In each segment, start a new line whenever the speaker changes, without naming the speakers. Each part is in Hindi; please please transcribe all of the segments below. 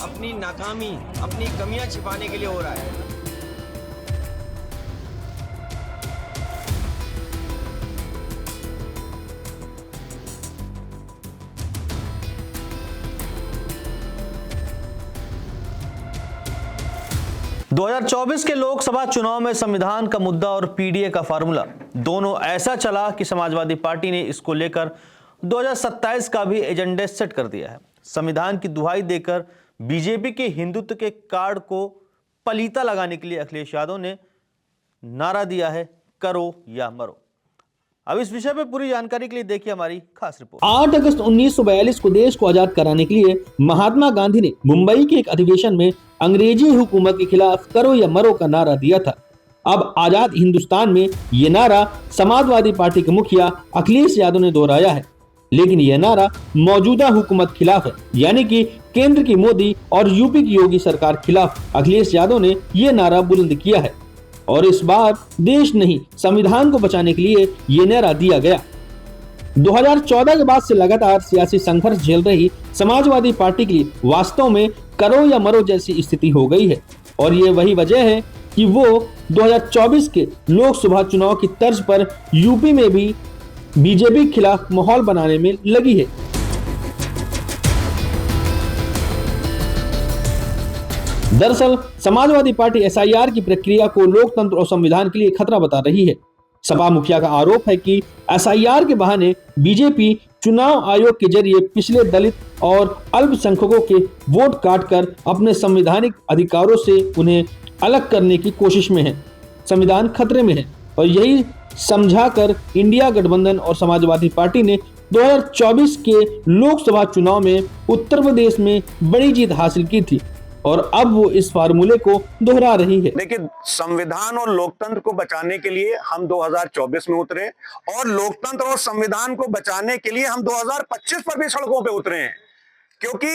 अपनी नाकामी, अपनी कमियां छिपाने के लिए हो रहा है।
2024 के लोकसभा चुनाव में संविधान का मुद्दा और पीडीए का फार्मूला दोनों ऐसा चला कि समाजवादी पार्टी ने इसको लेकर 2027 का भी एजेंडा सेट कर दिया है। संविधान की दुहाई देकर बीजेपी के हिंदुत्व के कार्ड को पलीता लगाने के लिए अखिलेश यादव ने नारा दिया है, करो या मरो। अब इस विषय पे पूरी जानकारी के लिए देखिए हमारी खास रिपोर्ट।
8 अगस्त 1942 को देश को आजाद कराने के लिए महात्मा गांधी ने मुंबई के एक अधिवेशन में अंग्रेजी हुकूमत के खिलाफ करो या मरो का नारा दिया था। अब आजाद हिंदुस्तान में ये नारा समाजवादी पार्टी के मुखिया अखिलेश यादव ने दोहराया है, लेकिन यह नारा मौजूदा हुकूमत खिलाफ है, यानी कि केंद्र की मोदी और यूपी की योगी सरकार खिलाफ अखिलेश यादव ने यह नारा बुलंद किया है और इस बार देश नहीं संविधान को बचाने के लिए ये नारा दिया गया। 2014 के बाद से लगातार सियासी संघर्ष झेल रही समाजवादी पार्टी के लिए वास्तव में करो या मरो जैसी स्थिति हो गई है और ये वही वजह है कि वो 2024 के लोकसभा चुनाव की तर्ज पर यूपी में भी बीजेपी के खिलाफ माहौल बनाने में लगी है। दरअसल समाजवादी पार्टी एसआईआर की प्रक्रिया को लोकतंत्र और संविधान के लिए खतरा बता रही है। सपा मुखिया का आरोप है कि एसआईआर के बहाने बीजेपी चुनाव आयोग के जरिए पिछले दलित और अल्पसंख्यकों के वोट काटकर अपने संवैधानिक अधिकारों से उन्हें अलग करने की कोशिश में है। संविधान खतरे में है और यही समझाकर इंडिया गठबंधन और समाजवादी पार्टी ने 2024 के लोकसभा चुनाव में उत्तर प्रदेश में बड़ी जीत हासिल की थी और अब वो इस फार्मूले को दोहरा रही है।
देखिए, संविधान और लोकतंत्र को बचाने के लिए हम 2024 में उतरे और लोकतंत्र और संविधान को बचाने के लिए हम 2025 पर भी सड़कों पे उतरे हैं, क्योंकि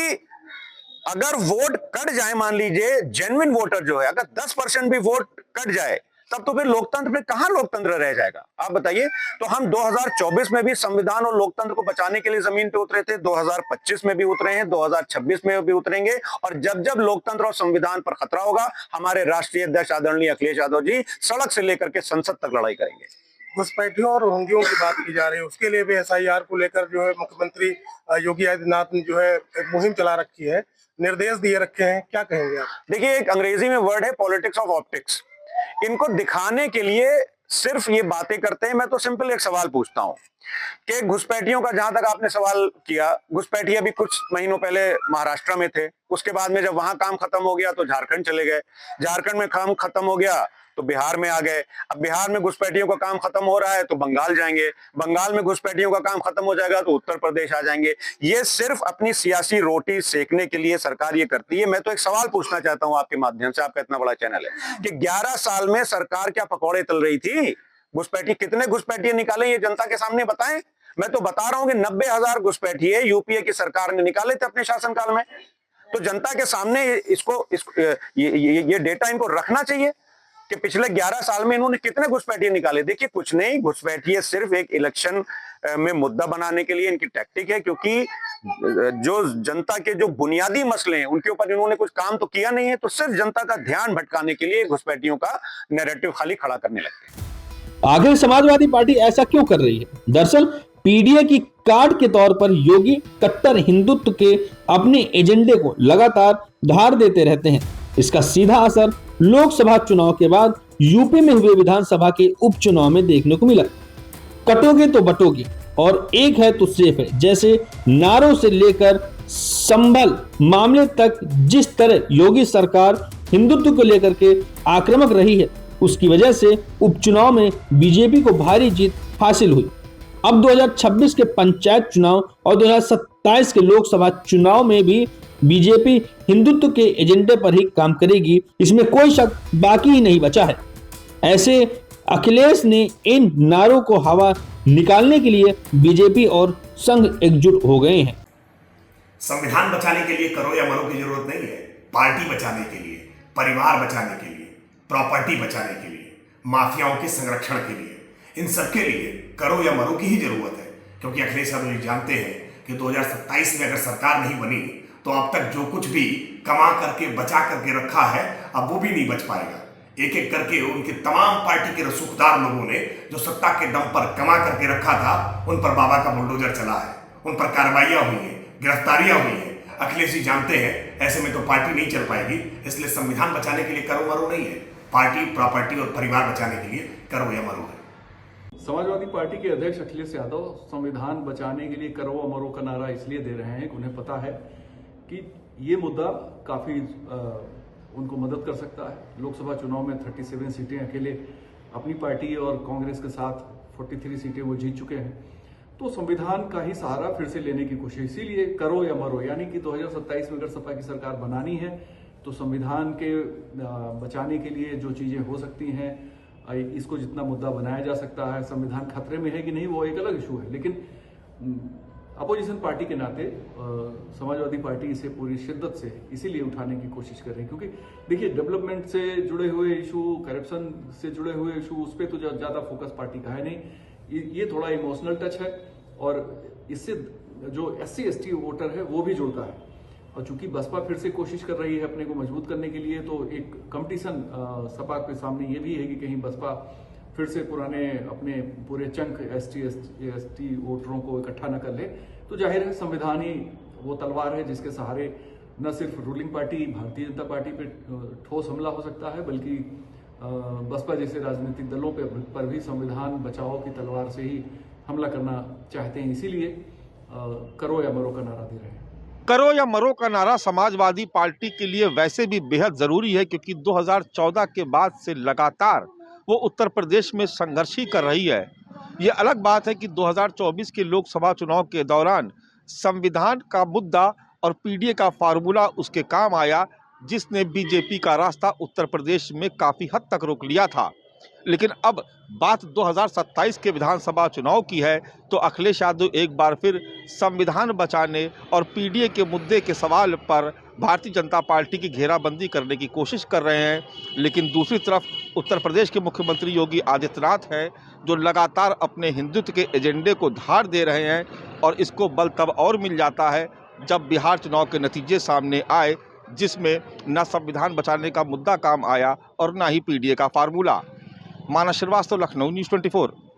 अगर वोट कट जाए, मान लीजिए जेन्युइन वोटर जो है, अगर 10% भी वोट कट जाए तब तो फिर लोकतंत्र में कहां लोकतंत्र रह जाएगा, आप बताइए। तो हम 2024 में भी संविधान और लोकतंत्र को बचाने के लिए जमीन पे उतरे थे, 2025 में भी उतरे हैं, 2026 में भी उतरेंगे और जब जब लोकतंत्र और संविधान पर खतरा होगा, हमारे राष्ट्रीय अध्यक्ष आदरणीय अखिलेश यादव जी सड़क से लेकर के संसद तक लड़ाई करेंगे।
घुसपैठियों और रोहिंग्यों की बात की जा रही है, उसके लिए भी एसआईआर को लेकर जो है मुख्यमंत्री योगी आदित्यनाथ ने जो है एक मुहिम चला रखी है, निर्देश दिए रखे हैं, क्या कहेंगे आप?
देखिए, एक अंग्रेजी में वर्ड है पॉलिटिक्स ऑफ ऑप्टिक्स। इनको दिखाने के लिए सिर्फ ये बातें करते हैं। मैं तो सिंपल एक सवाल पूछता हूं कि घुसपैठियों का, जहां तक आपने सवाल किया, घुसपैठी अभी कुछ महीनों पहले महाराष्ट्र में थे, उसके बाद में जब वहां काम खत्म हो गया तो झारखंड चले गए, झारखंड में काम खत्म हो गया तो बिहार में आ गए, अब बिहार में घुसपैठियों का काम खत्म हो रहा है तो बंगाल जाएंगे, बंगाल में घुसपैठियों का काम खत्म हो जाएगा तो उत्तर प्रदेश आ जाएंगे। ये सिर्फ अपनी सियासी रोटी सेकने के लिए सरकार ये करती है। मैं तो एक सवाल पूछना चाहता हूं आपके माध्यम से, आपका इतना बड़ा चैनल है, कि 11 साल में सरकार क्या पकौड़े तल रही थी? घुसपैठी कितने घुसपैठिए निकाले, ये जनता के सामने बताएं। मैं तो बता रहा हूं कि 90,000 घुसपैठिए यूपीए की सरकार ने निकाले थे अपने शासनकाल में। तो जनता के सामने ये डेटा इनको रखना चाहिए कि पिछले 11 साल में इन्होंने कितने घुसपैठिए निकाले। देखिए, कुछ नहीं, घुसपैठिए सिर्फ एक इलेक्शन में मुद्दा बनाने के लिए इनकी टैक्टिक है, क्योंकि जो जनता के जो बुनियादी मसले हैं उनके ऊपर इन्होंने कुछ काम तो किया नहीं है, तो सिर्फ जनता का ध्यान भटकाने के लिए घुसपैठियों का नैरेटिव खाली खड़ा करने लगते हैं।
आखिर समाजवादी पार्टी ऐसा क्यों कर रही है? दरअसल पीडीए की कार्ड के तौर पर योगी कट्टर हिंदुत्व के अपने एजेंडे को लगातार धार देते रहते हैं। इसका सीधा असर लोकसभा चुनाव के बाद यूपी में हुए विधानसभा के उपचुनाव में देखने को मिला। कटोगे तो बटोगे और एक है तो सेफ है जैसे नारों से लेकर संभल मामले तक जिस तरह योगी सरकार हिंदुत्व को लेकर के आक्रामक रही है, उसकी वजह से उपचुनाव में बीजेपी को भारी जीत हासिल हुई। अब 2026 के पंचायत चुनाव और 2027 के लोकसभा चुनाव में भी बीजेपी हिंदुत्व के एजेंडे पर ही काम करेगी, इसमें कोई शक बाकी ही नहीं बचा है। ऐसे अखिलेश ने इन नारों को हवा निकालने के लिए बीजेपी और संघ एकजुट हो गए हैं।
संविधान बचाने के लिए करो या मरो की जरूरत नहीं है। पार्टी बचाने के लिए, परिवार बचाने के लिए, प्रॉपर्टी बचाने के लिए, माफियाओं के संरक्षण के लिए, इन सब के लिए करो या मरो की ही जरूरत है। क्योंकि अखिलेश यादव जी जानते हैं कि 2027 में अगर सरकार नहीं बनी तो अब तक जो कुछ भी कमा करके बचा करके रखा है, अब वो भी नहीं बच पाएगा। एक एक करके उनके तमाम पार्टी के रसूखदार लोगों ने जो सत्ता के दम पर कमा करके रखा था, उन पर बाबा का बुलडोजर चला है, उन पर कार्रवाइयां हुई हैं, गिरफ्तारियां हुई हैं। अखिलेश जी जानते हैं ऐसे में तो पार्टी नहीं चल पाएगी, इसलिए संविधान बचाने के लिए करो मरो नहीं है, पार्टी प्रॉपर्टी और परिवार बचाने के लिए करो या मरो है।
समाजवादी पार्टी के अध्यक्ष अखिलेश यादव संविधान बचाने के लिए करो या मरो का नारा इसलिए दे रहे हैं कि उन्हें पता है कि ये मुद्दा काफी उनको मदद कर सकता है। लोकसभा चुनाव में 37 सीटें अकेले अपनी पार्टी और कांग्रेस के साथ 43 सीटें वो जीत चुके हैं, तो संविधान का ही सहारा फिर से लेने की कोशिश, इसीलिए करो या मरो, यानी कि 2027 में अगर सपा की सरकार बनानी है तो संविधान के बचाने के लिए जो चीजें हो सकती हैं, इसको जितना मुद्दा बनाया जा सकता है, संविधान खतरे में है कि नहीं वो एक अलग इशू है, लेकिन अपोजिशन पार्टी के नाते समाजवादी पार्टी इसे पूरी शिद्दत से इसीलिए उठाने की कोशिश कर रही है, क्योंकि देखिए डेवलपमेंट से जुड़े हुए इशू, करप्शन से जुड़े हुए इशू, उस पर तो ज़्यादा फोकस पार्टी का है नहीं। ये थोड़ा इमोशनल टच है और इससे जो SC/ST वोटर है वो भी जुड़ता है। और चूंकि बसपा फिर से कोशिश कर रही है अपने को मजबूत करने के लिए, तो एक कंपटीशन सपा के सामने ये भी है कि कहीं बसपा फिर से पुराने अपने पूरे चंक ST वोटरों को इकट्ठा न कर ले, तो जाहिर है संविधान ही वो तलवार है जिसके सहारे न सिर्फ ruling party Bharatiya Janata party पे ठोस हमला हो सकता है, बल्कि बसपा जैसे राजनीतिक दलों पर भी संविधान बचाओ की तलवार से ही हमला करना चाहते हैं। इसीलिए करो या मरो का नारा दे रहे हैं।
करो या मरो का नारा समाजवादी पार्टी के लिए वैसे भी बेहद जरूरी है, क्योंकि 2014 के बाद से लगातार वो उत्तर प्रदेश में संघर्ष ही कर रही है। ये अलग बात है कि 2024 के लोकसभा चुनाव के दौरान संविधान का मुद्दा और पीडीए का फार्मूला उसके काम आया, जिसने बीजेपी का रास्ता उत्तर प्रदेश में काफी हद तक रोक लिया था। लेकिन अब बात 2027 के विधानसभा चुनाव की है, तो अखिलेश यादव एक बार फिर संविधान बचाने और पीडीए के मुद्दे के सवाल पर भारतीय जनता पार्टी की घेराबंदी करने की कोशिश कर रहे हैं। लेकिन दूसरी तरफ उत्तर प्रदेश के मुख्यमंत्री योगी आदित्यनाथ हैं, जो लगातार अपने हिंदुत्व के एजेंडे को धार दे रहे हैं, और इसको बल तब और मिल जाता है जब बिहार चुनाव के नतीजे सामने आए, जिसमें न संविधान बचाने का मुद्दा काम आया और न ही पीडीए का फार्मूला। मानस श्रीवास्तव, लखनऊ न्यूज़ 24।